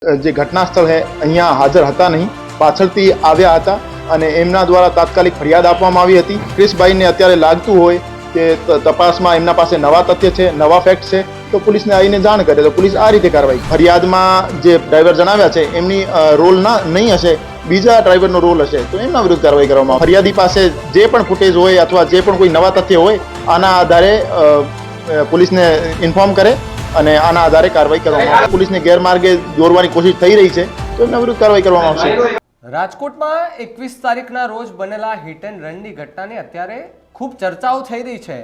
જે ઘટના સ્થળ છે અહીંયા હાજર હતા નહીં, પાછળથી આવ્યા હતા અને એમના દ્વારા તાત્કાલિક ફરિયાદ આપવામાં આવી હતી. ક્રિશભાઈને અત્યારે લાગતું હોય કે તપાસમાં એમના પાસે નવા તથ્ય છે, નવા ફેક્ટ છે, તો પોલીસને આવીને જાણ કરે તો પોલીસ આ રીતે કાર્યવાહી. ફરિયાદમાં જે ડ્રાઈવર જણાવ્યા છે એમની રોલ નહીં હશે, બીજા ડ્રાઈવરનો રોલ હશે, તો એમના વિરુદ્ધ કાર્યવાહી કરવામાં આવે. ફરિયાદી પાસે જે પણ ફૂટેજ હોય અથવા જે પણ કોઈ નવા તથ્ય હોય આના આધારે પોલીસને ઇન્ફોર્મ કરે અને આના આધારે કાર્યવાહી કરવામાં આવે. પોલીસને ગેરમાર્ગે દોરવાની કોશિશ થઈ રહી છે તો એમના વિરુદ્ધ કાર્યવાહી કરવામાં આવશે. રાજકોટમાં 21 તારીખના રોજ બનેલા હિટ એન્ડ રનની ઘટનાની અત્યારે ખૂબ ચર્ચાઓ થઈ રહી છે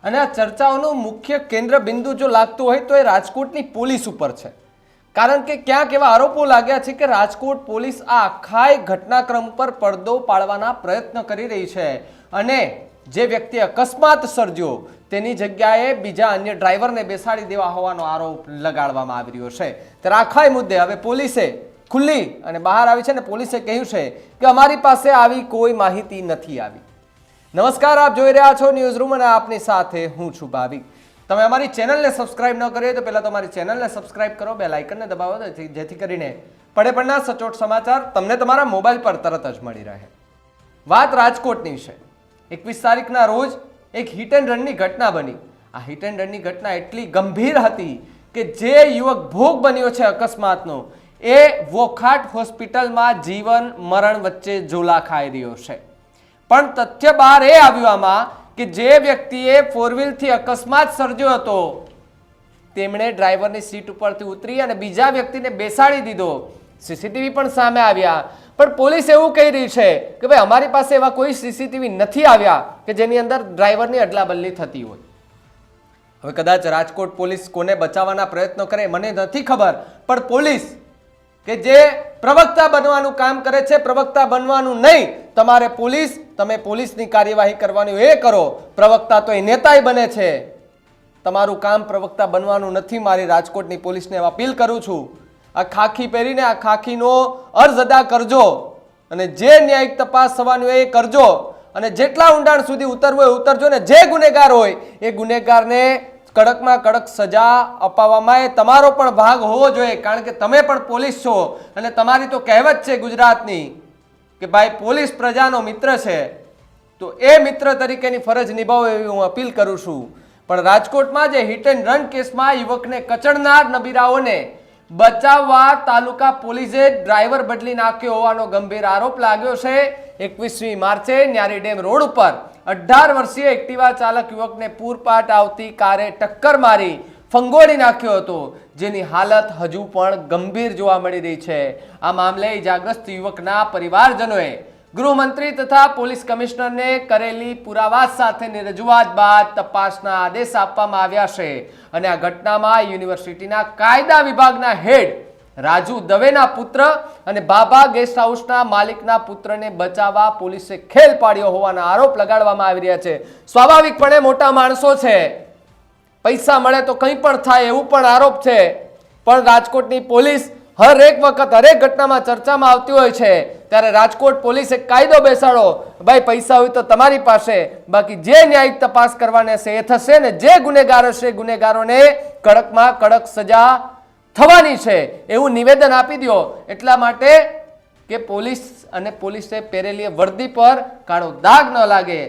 અને આ ચર્ચાઓનું મુખ્ય કેન્દ્ર બિંદુ જો લાગતું હોય તો એ રાજકોટની પોલીસ ઉપર છે. કારણ કે ક્યાંક એવા આરોપો લાગ્યા છે કે રાજકોટ પોલીસ આ આખાય ઘટનાક્રમ પર પડદો પાડવાના પ્રયત્ન કરી રહી છે અને જે વ્યક્તિ અકસ્માત સર્જ્યો તેની જગ્યાએ બીજા અન્ય ડ્રાઈવરને બેસાડી દેવા હોવાનો આરોપ લગાડવામાં આવી રહ્યો છે. ત્યારે આખાય મુદ્દે હવે પોલીસે ખુલ્લી અને બહાર આવી છે ને પોલીસે કહ્યું છે કે અમારી પાસે આવી કોઈ માહિતી નથી આવી. નમસ્કાર, આપ જોઈ રહ્યા છો ન્યૂઝ રૂમ અને આપની સાથે હું છું ભાવિક. તમે અમારી ચેનલને સબસ્ક્રાઇબ ન કરી તો પહેલા તો અમારી ચેનલને સબસ્ક્રાઇબ કરો, બેલ આઇકનને દબાવો જેથી કરીને પડે પડના સચોટ સમાચાર તમને તમારા મોબાઈલ પર તરત જ મળી રહે. વાત રાજકોટની છે. 21 તારીખના રોજ એક હિટ એન્ડ રનની ઘટના બની. આ હિટ એન્ડ રનની ઘટના એટલી ગંભીર હતી કે જે યુવક ભોગ બન્યો છે અકસ્માતનો એ વોખાટ હોસ્પિટલમાં જીવન મરણ વચ્ચે ઝોલા ખાઈ રહ્યો છે. પણ તથ્ય બહાર એ આવ્યું આમાં કે જે વ્યક્તિએ ફોર વ્હીલથી અકસ્માત સર્જ્યો હતો તેમણે ડ્રાઈવરની સીટ ઉપરથી ઉતરી અને બીજા વ્યક્તિને બેસાડી દીધો. સીસીટીવી પણ સામે આવ્યા, પણ પોલીસ એવું કહી રહી છે કે ભાઈ અમારી પાસે એવા કોઈ સીસીટીવી નથી આવ્યા કે જેની અંદર ડ્રાઈવરની અદલાબદલી થતી હોય. હવે કદાચ રાજકોટ પોલીસ કોને બચાવવાના પ્રયત્નો કરે મને નથી ખબર, પણ પોલીસ કે જે પ્રવક્તા બનવાનું કામ કરે છે, પ્રવક્તા બનવાનું નહીં. તમારે તમે પોલીસની કાર્યવાહી કરવાની એ કરો. પ્રવક્તા તો એ નેતાય બને છે, તમારું કામ પ્રવક્તા બનવાનું નથી. મારી રાજકોટની પોલીસને અપીલ કરું છું, આ ખાખી પહેરીને આ ખાખીનો અર્જ અદા કરજો અને જે ન્યાયિક તપાસ થવાની હોય એ કરજો અને જેટલા ઊંડાણ સુધી ઉતરવું હોય ઉતરજો ને જે ગુનેગાર હોય એ ગુનેગારને કડકમાં કડક સજા અપાવવામાં એ તમારો પણ ભાગ હોવો જોઈએ. કારણ કે તમે પણ પોલીસ છો અને તમારી તો કહેવત છે ગુજરાતની કે ભાઈ પોલીસ પ્રજાનો મિત્ર છે, તો એ મિત્ર તરીકેની ફરજ નિભાવો એવી હું અપીલ કરું છું. પણ રાજકોટમાં જે હિટ એન્ડ રન કેસમાં યુવકને કચડનાર નબીરાઓને બચાવવા તાલુકા પોલીસે ડ્રાઈવર બદલી નાખ્યો હોવાનો ગંભીર આરોપ લાગ્યો છે. 21મી માર્ચે ન્યારી ડેમ રોડ ઉપર 18 વર્ષીય એક્ટિવા ચાલક યુવકને પૂરપાટ આવતી કારે ટક્કર મારી ફંગોળી નાખ્યો હતો, જેની હાલત હજુ પણ ગંભીર જોવા મળી રહી છે. આ મામલે ઇજાગ્રસ્ત યુવકના પરિવારજનોએ ગૃહમંત્રી તથા પોલીસ કમિશનરને કરેલી પુરાવા સાથેની રજૂઆત બાદ તપાસના આદેશ આપવામાં આવ્યા છે અને આ ઘટનામાં યુનિવર્સિટીના કાયદા વિભાગના હેડ રાજુ દવેના પુત્ર અને બાબા ગેસ્ટ હાઉસના માલિકના પુત્રને બચાવવા પોલીસે ખેલ પાડ્યો હોવાના આરોપ લગાડવામાં આવી રહ્યા છે. સ્વાભાવિકપણે મોટા માણસો છે, પૈસા મળે તો કંઈ પણ થાય એવું પણ આરોપ છે, પણ રાજકોટની પોલીસ હરેક વખત હરેક ઘટનામાં ચર્ચામાં આવતી હોય છે. ત્યારે રાજકોટ પોલીસે કાયદો બેસાડો, ભાઈ પૈસા હોય તો તમારી પાસે, બાકી જે ન્યાયિક તપાસ કરવાની હશે એ થશે ને જે ગુનેગાર હશે ગુનેગારોને કડકમાં કડક સજા થવાની છે એવું નિવેદન આપી દો. એટલા માટે કે પોલીસ અને પોલીસે પહેરેલી વર્દી પર કાળો દાગ ન લાગે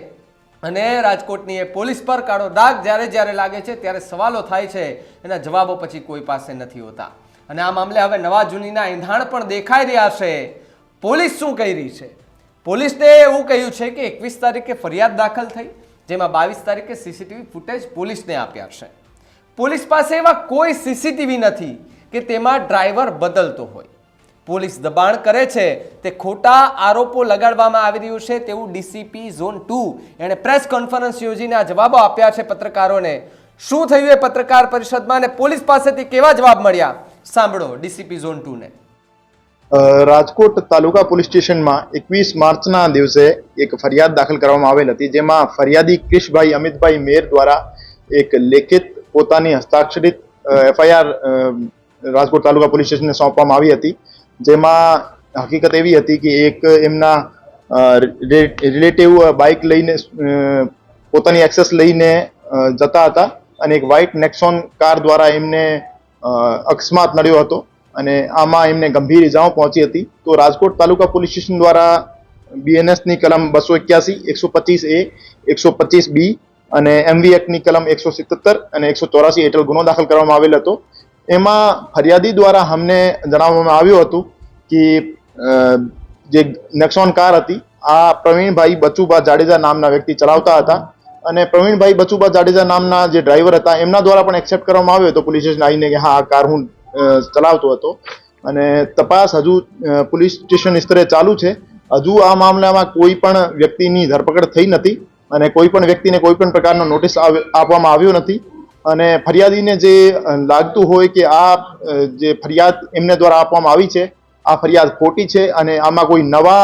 અને રાજકોટની એ પોલીસ પર કાળો દાગ જ્યારે લાગે છે ત્યારે સવાલો થાય છે, એના જવાબો પછી કોઈ પાસે નથી હોતા. અને આ મામલે હવે નવા જૂનીના એંધાણ પણ દેખાઈ રહ્યા છે. પોલીસ શું કહી રહી છે? પોલીસને એવું કહ્યું છે કે 21 તારીખે ફરિયાદ દાખલ થઈ, જેમાં 22 તારીખે સીસીટીવી ફૂટેજ પોલીસને આપ્યા છે. પોલીસ પાસે એવા કોઈ સીસીટીવી નથી કે તેમાં ડ્રાઈવર બદલતો હોય. પોલીસ દબાણ કરે છે, તે ખોટા આરોપો લગાડવામાં આવી રહ્યું છે તેવું ડીસીપી ઝોન 2 એણે પ્રેસ કોન્ફરન્સ યોજીને આ જવાબો આપ્યા છે પત્રકારોને. શું થયું એ પત્રકાર પરિષદમાં અને પોલીસ પાસેથી કેવા જવાબ મળ્યા સાંભળો ડીસીપી ઝોન 2 ને. રાજકોટ તાલુકા પોલીસ સ્ટેશનમાં 21 માર્ચના દિવસે એક ફરિયાદ દાખલ કરવામાં આવેલ હતી, જેમાં ફરિયાદી ક્રિશભાઈ અમિતભાઈ મેર દ્વારા એક લેખિત પોતાની હસ્તાક્ષરિત એફઆઈઆર રાજકોટ તાલુકા પોલીસ સ્ટેશનને સોંપવામાં આવી હતી. જેમાં હકીકત એવી હતી કે એક એમના રિલેટિવ બાઇક લઈને પોતાની એક્સેસ લઈને જતા હતા અને એક વ્હાઇટ નેક્સોન કાર દ્વારા એમને અકસ્માત નડ્યો હતો અને આમાં એમને ગંભીર ઇજાઓ પહોંચી હતી. તો રાજકોટ તાલુકા પોલીસ સ્ટેશન દ્વારા બીએનએસની કલમ 281, 125A, 125B અને એમવી એક્ટની કલમ 177 અને 184 હેઠળ ગુનો દાખલ કરવામાં આવેલ હતો. એમાં ફરિયાદી દ્વારા અમને જણાવવામાં આવ્યું હતું કે જે નેક્સોન કાર હતી આ પ્રવીણભાઈ બચુભા જાડેજા નામના વ્યક્તિ ચલાવતા હતા અને પ્રવીણભાઈ બચુભા જાડેજા નામના જે ડ્રાઈવર હતા એમના દ્વારા પણ એક્સેપ્ટ કરવામાં આવ્યો હતો પોલીસ સ્ટેશન આવીને કે હા આ કાર હું ચલાવતો હતો. અને તપાસ હજુ પોલીસ સ્ટેશન સ્તરે ચાલુ છે. હજુ આ મામલામાં કોઈ પણ વ્યક્તિની ધરપકડ થઈ નથી અને કોઈ પણ વ્યક્તિને કોઈ પણ પ્રકારનો નોટિસ આપવામાં આવ્યો નથી. અને ફરિયાદીને જે લાગતું હોય કે આ જે ફરિયાદ એમને દ્વારા આપવામાં આવી છે આ ફરિયાદ ખોટી છે અને આમાં કોઈ નવા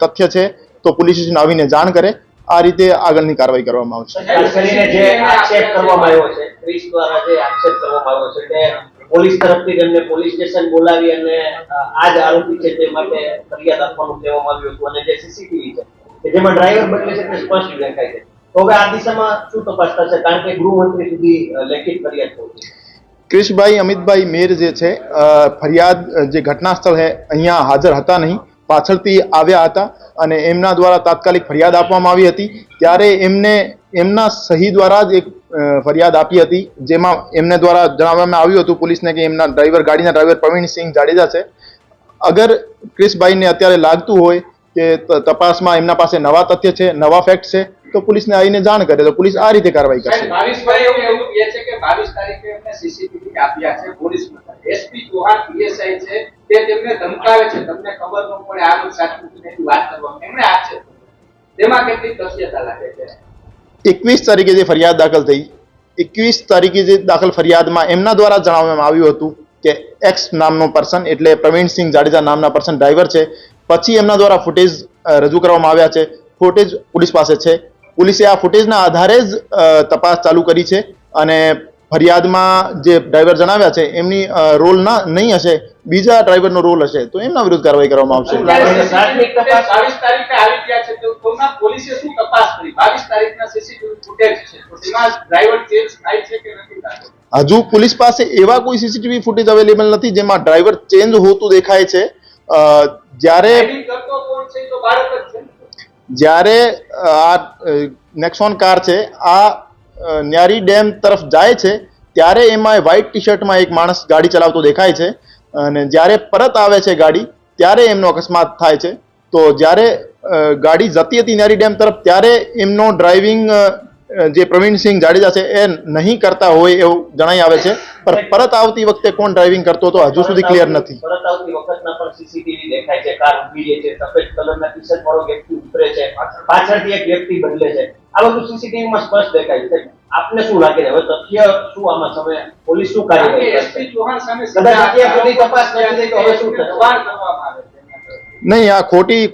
તથ્ય છે તો પોલીસ સ્ટેશન આવીને જાણ કરે. આ રીતે આગળની કાર્યવાહી કરવામાં આવશે. ખાસ કરીને જે આક્ષેપ કરવામાં આવ્યો છે, ક્રિસ દ્વારા જે આક્ષેપ કરવામાં આવ્યો છે કે પોલીસ તરફથી તેમને પોલીસ સ્ટેશન બોલાવી અને આ જ આરોપી છે તે માટે ફરિયાદ આપવાનું કહેવામાં આવ્યું હતું અને જે સીસીટીવી છે કે જેમાં ડ્રાઈવર બદલે છે તે સ્પષ્ટ દેખાય છે. તો હવે આ દિશામાં શું તપાસ થશે, કારણ કે ગૃહમંત્રી સુધી લેખિત ફરિયાદ પહોંચી? ક્રિશભાઈ અમિતભાઈ મેર જે છે ફરિયાદ જે ઘટના સ્થળ છે અહીંયા હાજર હતા નહીં, પાછળથી આવ્યા હતા અને એમના દ્વારા તાત્કાલિક ફરિયાદ આપવામાં આવી હતી. ત્યારે એમને એમના સહી દ્વારા જ એક ફરિયાદ આપી હતી જેમાં એમને દ્વારા જણાવવામાં આવ્યું હતું પોલીસને કે એમના ગાડીના ડ્રાઈવર પ્રવીણસિંહ જાડેજા છે. અગર ક્રિશભાઈને અત્યારે લાગતું હોય કે તપાસમાં એમના પાસે નવા તથ્ય છે, નવા ફેક્ટ છે તો પોલીસને આવીને જાણ કરે તો પોલીસ આ રીતે કાર્યવાહી કરશે. ભાવેશભાઈ એવું કહે છે કે 22 તારીખે એમને સીસીટીવી આપ્યા છે પોલીસ મથકે. એસપી ચૌહાણ પીએસઆઈ છે તે તેમને ધમકાવે છે, તમને ખબર ન પડે આનું સાચું નથી વાત કરવાનું એમણે આક્ષેપ તેમાં કેટલી તથ્યતા લાગે છે? 21 તારીખે જે ફરિયાદ દાખલ થઈ, 21 તારીખે જે દાખલ ફરિયાદમાં એમના દ્વારા જણાવવામાં આવ્યું હતું કે એક્સ નામનો પર્સન એટલે પ્રવીણસિંહ જાડેજા નામના પર્સન ડ્રાઈવર છે. પછી એમના દ્વારા ફૂટેજ રજૂ કરવામાં આવ્યા છે. ફૂટેજ પોલીસ પાસે છે. પોલીસે આ ફૂટેજના આધારે જ તપાસ ચાલુ કરી છે અને ફરિયાદમાં જે ડ્રાઈવર જણાવ્યા છે એમની રોલ નહીં હશે, બીજા ડ્રાઈવરનો રોલ હશે તો એમના વિરુદ્ધ કાર્યવાહી કરવામાં આવશે. પ્રાથમિક તપાસ 22 તારીખે આવી ગયા છે તો કોના પોલીસે શું તપાસ કરી? 22 તારીખના સીસીટીવી ફૂટેજ છે તો તેમાં ડ્રાઈવર ચેન્જ થાય છે કે નથી થતો? હજુ પોલીસ પાસે એવા કોઈ સીસીટીવી ફૂટેજ અવેલેબલ નથી જેમાં ડ્રાઈવર ચેન્જ હોતું દેખાય છે. જ્યારે જ્યારે આ નેક્સોન કાર છે આ ન્યારી ડેમ તરફ જાય છે ત્યારે એમાં વ્હાઇટ ટી શર્ટમાં એક માણસ ગાડી ચલાવતો દેખાય છે અને જ્યારે પરત આવે છે ગાડી ત્યારે એમનો અકસ્માત થાય છે. તો જ્યારે ગાડી જતી હતી ન્યારી ડેમ તરફ ત્યારે એમનો ડ્રાઇવિંગ જે પ્રવીણસિંહ જાડેજા છે એ નહીં કરતા હોય એવું જણાઈ આવે છે. પણ પરત આવતી વખતે કોણ ડ્રાઇવિંગ કરતો હતો હજુ સુધી ક્લિયર નથી. પરત આવતી વખતના પણ સીસીટીવી દેખાય છે, કાર ઊભી રહે છે, સફેદ કલરના ટી શર્ટ વાળો વ્યક્તિ ઉતરે છે, પાછળથી એક વ્યક્તિ બદલે છે. આ બધું સીસીટીવી માં સ્પષ્ટ દેખાય છે. આપને શું લાગે છે હવે તથ્ય શું આમાં સમય પોલીસ શું કાર્યવાહી કરશે? એસપી ચૌહાણ સામે કદાચ અત્યાર સુધી તપાસ નથી થઈ તો હવે શું થશે? સવાલ કરવામાં આવે છે. નહીં, આ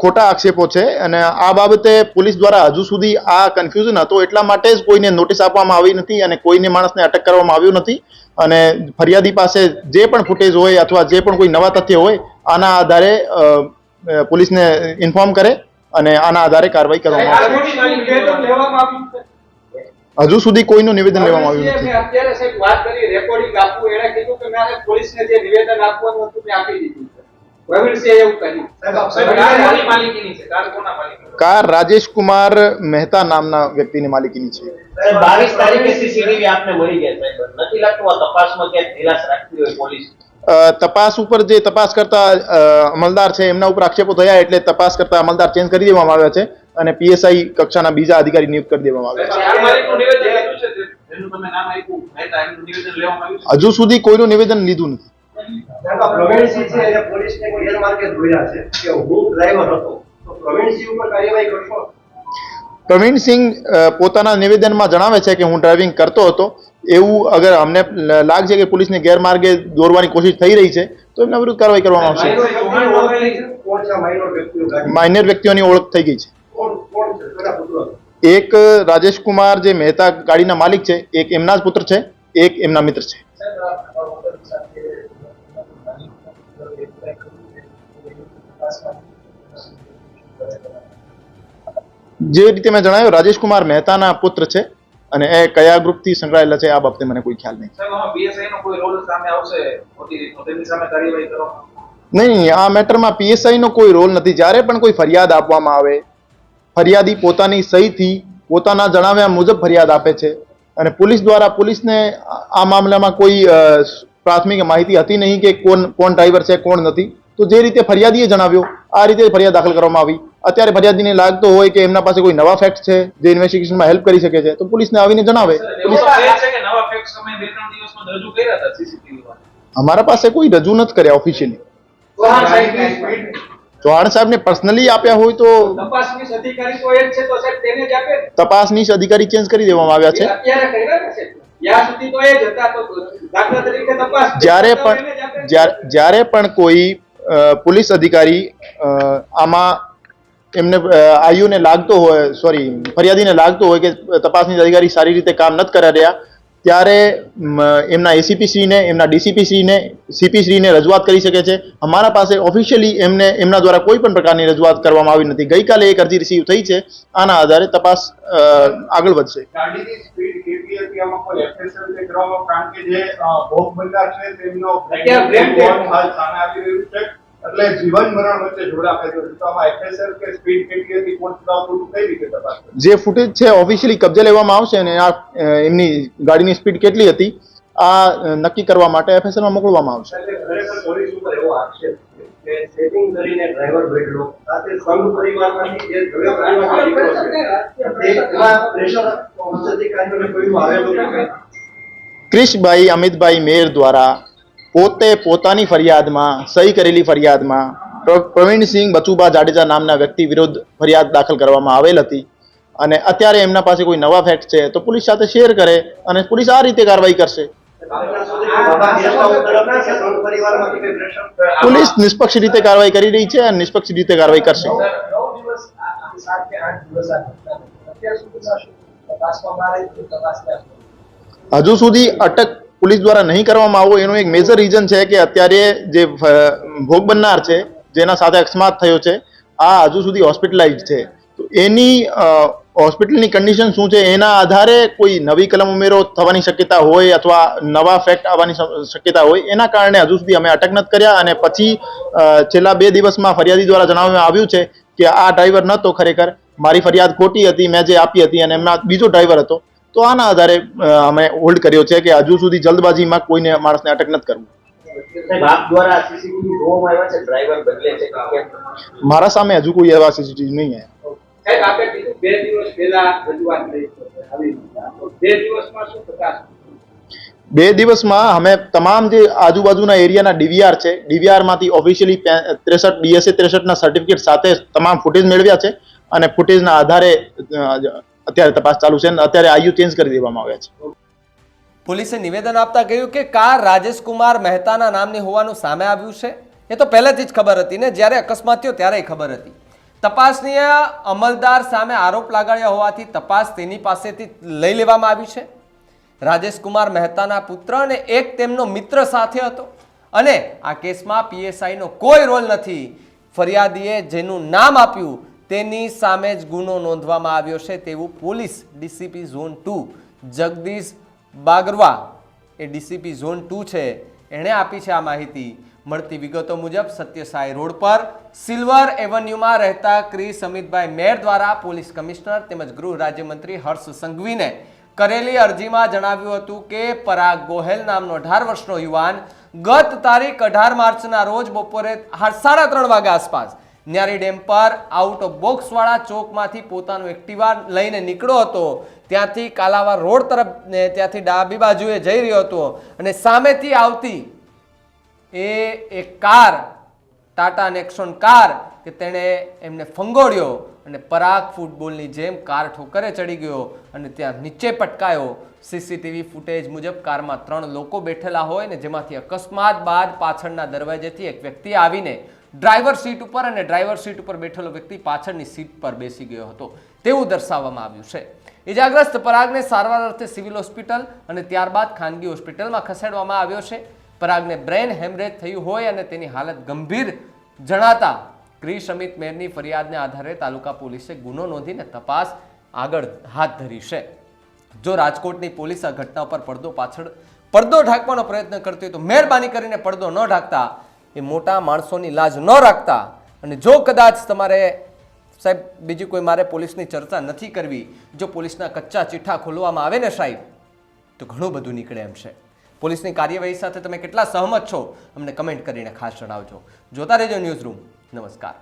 ખોટા આક્ષેપો છે અને આ બાબતે પોલીસ દ્વારા હજુ સુધી આ કન્ફ્યુઝન હતો એટલા માટે જ કોઈને નોટિસ આપવામાં આવી નથી અને કોઈને માણસને અટક કરવામાં આવ્યું નથી. અને ફરિયાદી પાસે જે પણ ફૂટેજ હોય અથવા જે પણ કોઈ નવા તથ્ય હોય આના આધારે પોલીસને ઇન્ફોર્મ કરે અને આના આધારે કાર્યવાહી કરવામાં આવશે. હજુ સુધી કોઈનું નિવેદન લેવામાં આવ્યું નથી. અત્યારે સાહેબ વાત કરી રેકોર્ડિંગ આપવું, એણે કીધું કે મેં પોલીસને જે નિવેદન આપવાનું હતું મેં આપી દીધું છે. પ્રવીણસિંહે એવું કહ્યું. કોની માલિકીની છે? કાર કોના માલિકીની? કાર રાજેશ કુમાર મહેતા નામના વ્યક્તિની માલિકીની છે. 22 તારીખે સીસીટીવી આપને મળી ગયા સાહેબ, નથી લાગતું આ તપાસમાં ક્યાંક ઢીલાસ રાખતી હોય પોલીસ? તપાસ ઉપર જે તપાસ કરતા અમલદાર છે એમના ઉપર આક્ષેપો થયા એટલે તપાસ કરતા અમલદાર ચેન્જ કરી દેવામાં આવ્યા છે અને પીએસઆઈ કક્ષાના બીજા અધિકારી નિયુક્ત કરી દેવામાં આવ્યા કાર માલિકનું નિવેદન લીધું છે જેનું તમે નામ આપ્યું મહેતા, એનું નિવેદન લેવામાં આવ્યું છે. હજુ સુધી કોઈનું નિવેદન લીધું નથી. પ્રવીણસિંહ છે એ પોલીસને કોઈ ગેરમાર્ગે દોર્યા છે કે હું ડ્રાઈવર હતો, તો પ્રવીણસિંહ ઉપર કાર્યવાહી કરશો? પ્રવીણસિંહ પોતાના નિવેદનમાં જણાવે છે કે હું ડ્રાઇવિંગ કરતો હતો. એવું અગર અમને લાગશે કે પોલીસને ગેરમાર્ગે દોરવાની કોશિશ થઈ રહી છે તો એમના વિરુદ્ધ કાર્યવાહી કરવામાં આવશે. માઇનર વ્યક્તિઓની ઓળખ થઈ ગઈ છે. એક રાજેશ કુમાર જે મહેતા ગાડીના માલિક છે, એક એમના જ પુત્ર છે, એક એમના મિત્ર છે. જે રીતે મેં જણાવ્યું રાજેશ કુમાર મહેતાના પુત્ર છે અને એ કયા ગ્રુપથી સંકળાયેલા છે આ બાબતે મને કોઈ ખ્યાલ નહીં. સાહેબ આમાં પીએસઆઈ નો કોઈ રોલ સામે આવશે ખોટી રીતનો તેમની સામે કાર્યવાહી કરવામાં નહીં, આ મેટરમાં પીએસઆઈ નો કોઈ રોલ નથી. જ્યારે પણ કોઈ ફરિયાદ આપવામાં આવે, ફરિયાદી પોતાની સહીથી પોતાના જણાવ્યા મુજબ ફરિયાદ આપે છે અને પોલીસ દ્વારા પોલીસને આ મામલામાં કોઈ પ્રાથમિક માહિતી હતી નહીં કે કોણ ડ્રાઈવર છે કોણ નથી. તો જે રીતે ફરિયાદીએ જણાવ્યો આ રીતે ફરિયાદ દાખલ કરવામાં આવી. અત્યારે ફરિયાદીને લાગતો હોય કે એમના પાસે કોઈ નવા ફેક્ટ છે જે ઇન્વેસ્ટિગેશનમાં હેલ્પ કરી શકે છે તો પોલીસને આવીને જણાવે. એવું તો કહે છે કે નવા ફેક્ટ સમય 2-3 દિવસમાં રજૂ કર્યા હતા સીસીટીવી માં. અમારા પાસે કોઈ રજૂ નથી કર્યા ઓફિશિયલી. ચૌહાણ સાહેબને પર્સનલી આપ્યા હોય તો તપાસનીશ અધિકારી તો એ જ છે તો સાહેબ તેને જ આપે ને. તપાસનીશ અધિકારી ચેન્જ કરી દેવામાં આવ્યા છે. અત્યારે કર્યા ને સાહેબ ત્યાં સુધી તો એ જ હતા તો દાખલા તરીકે તપાસ જ્યારે પણ કોઈ પોલીસ અધિકારી આમાં એમને આયુને લાગતો હોય ફરિયાદીને લાગતો હોય કે તપાસની અધિકારી સારી રીતે કામ નથી કરી રહ્યા ત્યારે એમના એસીપી શ્રીને એમના ડીસીપી શ્રીને સીપી શ્રીને રજૂઆત કરી શકે છે. અમારા પાસે ઓફિશિયલી એમના દ્વારા કોઈ પણ પ્રકારની રજૂઆત કરવામાં આવી નથી. ગઈકાલે એક અરજી રિસીવ થઈ છે. આના આધારે તપાસ આગળ વધશે. ગાડીની સ્પીડ કેટલી હતી આમાં કોઈ એફએસએલ કે કરવામાં કારણ કે જે ભોગ બનનાર છે તેમનો હાલ સામે આવી રહ્યું છે એટલે જીવન મરણ વચ્ચે જોડાશે તો આમાં એફએસએલ કે સ્પીડ કેટલી હતી કોણ ચલાવતું કઈ રીતે તપાસ જે ફૂટેજ છે ઓફિશિયલી કબજે લેવામાં આવશે અને આ એમની ગાડીની સ્પીડ કેટલી હતી આ નક્કી કરવા માટે એફએસએલમાં મોકલવામાં આવશે. ખરેખર પોલીસ ઉપર એવો આક્ષેપ છે કે સેટિંગ કરીને ડ્રાઈવર બેઠલો સાથે સંઘ પરિવારમાંથી જે જોડે પરિવારનો દીકરો છે તેમાં પ્રેશર ઉચ્ચ અધિકારીઓને કોઈ આવેલું કે ક્રિશભાઈ અમિતભાઈ મેર દ્વારા પોતે પોતાની ફરિયાદમાં સહી કરેલી ફરિયાદમાં પ્રવીણસિંહ બચુભા જાડેજા નામના વ્યક્તિ વિરુદ્ધ ફરિયાદ દાખલ કરવામાં આવેલ હતી અને અત્યારે એમના પાસે કોઈ નવા ફેક્ટ છે તો પોલીસ સાથે શેર કરે અને પોલીસ આ રીતે કાર્યવાહી કરશે. પોલીસ નિષ્પક્ષ રીતે કાર્યવાહી કરી રહી છે અને નિષ્પક્ષ રીતે કાર્યવાહી કરશે. 9 દિવસ 7 કે 8 દિવસ અત્યાર સુધી તપાસમાં આવે તપાસ હજુ સુધી અટક પોલીસ દ્વારા નહીં કરવામાં આવો એનું એક મેજર રીઝન છે કે અત્યારે જે ભોગ બનનાર છે જેના સાથે અકસ્માત થયો છે આ હજુ સુધી હોસ્પિટલાઇઝ છે તો એની હોસ્પિટલની કન્ડિશન શું છે એના આધારે કોઈ નવી કલમ ઉમેરો થવાની શક્યતા હોય અથવા નવા ફેક્ટ આવવાની શક્યતા હોય એના કારણે હજુ સુધી અમે અટક નથી કર્યા અને પછી છેલ્લા 2 દિવસમાં ફરિયાદી દ્વારા જણાવવામાં આવ્યું છે કે આ ડ્રાઈવર નહોતો, ખરેખર મારી ફરિયાદ ખોટી હતી, મેં જે આપી હતી અને એમના બીજો ડ્રાઈવર હતો. તો આના આધારે અમે હોલ્ડ કર્યો છે કે હજુ સુધી જલ્દબાજીમાં કોઈને માણસને અટક નથી કરવું. આપ દ્વારા સીસીટીવી જોવામાં આવ્યા છે ડ્રાઈવર બદલે છે કે કેમ? મારા સામે હજુ કોઈ એવા સીસીટીવી નહીં આવ્યા. સાહેબ આપણે કીધું 2 દિવસ પહેલા રજૂઆત થઈ આવી 2 દિવસમાં શું તપાસ 2 દિવસમાં અમે તમામ જે આજુબાજુના એરિયાના ડીવીઆર છે ડીવીઆરમાંથી ઓફિશિયલી 63 બીએસએ 63ના સર્ટિફિકેટ સાથે તમામ ફૂટેજ મેળવ્યા છે અને ફૂટેજના આધારે અત્યારે તપાસ ચાલુ છે અને અત્યારે આયુ ચેન્જ કરી દેવામાં આવ્યા છે. પોલીસે નિવેદન આપતા કહ્યું કે કાર રાજેશકુમાર મહેતાના નામની હોવાનું સામે આવ્યું છે. એ તો પહેલેથી જ ખબર હતી ને, જ્યારે અકસ્માત થયો ત્યારે ખબર હતી. તપાસનીય અમલદાર સામે આરોપ લગાડ્યા હોવાથી તપાસ તેની પાસેથી લઈ લેવામાં આવી છે. રાજેશકુમાર મહેતાના પુત્ર અને એક તેમનો મિત્ર સાથે હતો અને આ કેસમાં પીએસઆઈનો કોઈ રોલ નથી. ફરિયાદીએ જેનું નામ આપ્યું તેની સામે જ ગુનો નોંધવામાં આવ્યો છે તેવું પોલીસ ડીસીપી ઝોન 2 જગદીશ બાગરવા એ ડીસીપી ઝોન 2 છે એણે આપી છે આ માહિતી. મળતી વિગતો મુજબ સત્યસાઈ રોડ પર સિલ્વર એવન્યુમાં રહેતા ક્રિશ અમિતભાઈ મેર દ્વારા પોલીસ કમિશનર તેમજ ગૃહ રાજ્યમંત્રી હર્ષ સંઘવીને કરેલી અરજીમાં જણાવ્યું હતું કે પરાગ ગોહેલ નામનો 18 વર્ષનો યુવાન ગત તારીખ 18 માર્ચના રોજ બપોરે 3:30 વાગ્યા આસપાસ ન્યારી ડેમ પર આઉટ ઓફ બોક્સ વાળા ચોકમાંથી પોતાનું એક્ટિવા લઈને નીકળ્યો હતો. ત્યાંથી કાલાવા રોડ તરફ ત્યાંથી ડાબી બાજુએ જઈ રહ્યો હતો અને સામેથી આવતી એક કાર ટાટા નેક્સોન કાર કે તેણે એમને ફંગોળ્યો અને પરાગ ફૂટબોલની જેમ કાર ઠોકરે ચડી ગયો અને ત્યાં નીચે પટકાયો. સીસીટીવી ફૂટેજ મુજબ કારમાં 3 લોકો બેઠેલા હોય ને જેમાંથી અકસ્માત બાદ પાછળના દરવાજેથી એક વ્યક્તિ આવીને ડ્રાઈવર સીટ ઉપર અને ડ્રાઈવર સીટ ઉપર બેઠેલો વ્યક્તિ પાછળની સીટ પર બેસી ગયો હતો તેવું દર્શાવવામાં આવ્યું છે. ઇજાગ્રસ્ત પરાગને સારવાર અર્થે સિવિલ હોસ્પિટલ અને ત્યારબાદ ખાનગી હોસ્પિટલમાં ખસેડવામાં આવ્યો છે. પરાગને બ્રેન હેમરેજ થયું હોય અને તેની હાલત ગંભીર જણાતા ક્રિશ અમિત મેરની ફરિયાદને આધારે તાલુકા પોલીસે ગુનો નોંધીને તપાસ આગળ હાથ ધરી છે. જો રાજકોટની પોલીસ આ ઘટના પર પડદો ઢાંકવાનો પ્રયત્ન કરતી હોય તો મહેરબાની કરીને પડદો ન ઢાંકતા, એ મોટા માણસોની લાજ ન રાખતા. અને જો કદાચ તમારે સાહેબ બીજી કોઈ મારે પોલીસની ચર્ચા નથી કરવી, જો પોલીસના કચ્ચા ચિઠ્ઠા ખોલવામાં આવે ને સાહેબ, તો ઘણું બધું નીકળે એમ છે. પોલીસની કાર્યવાહી સાથે તમે કેટલા સહમત છો અમને કમેન્ટ કરીને ખાસ જણાવજો. જોતા રહેજો ન્યૂઝ રૂમ. નમસ્કાર.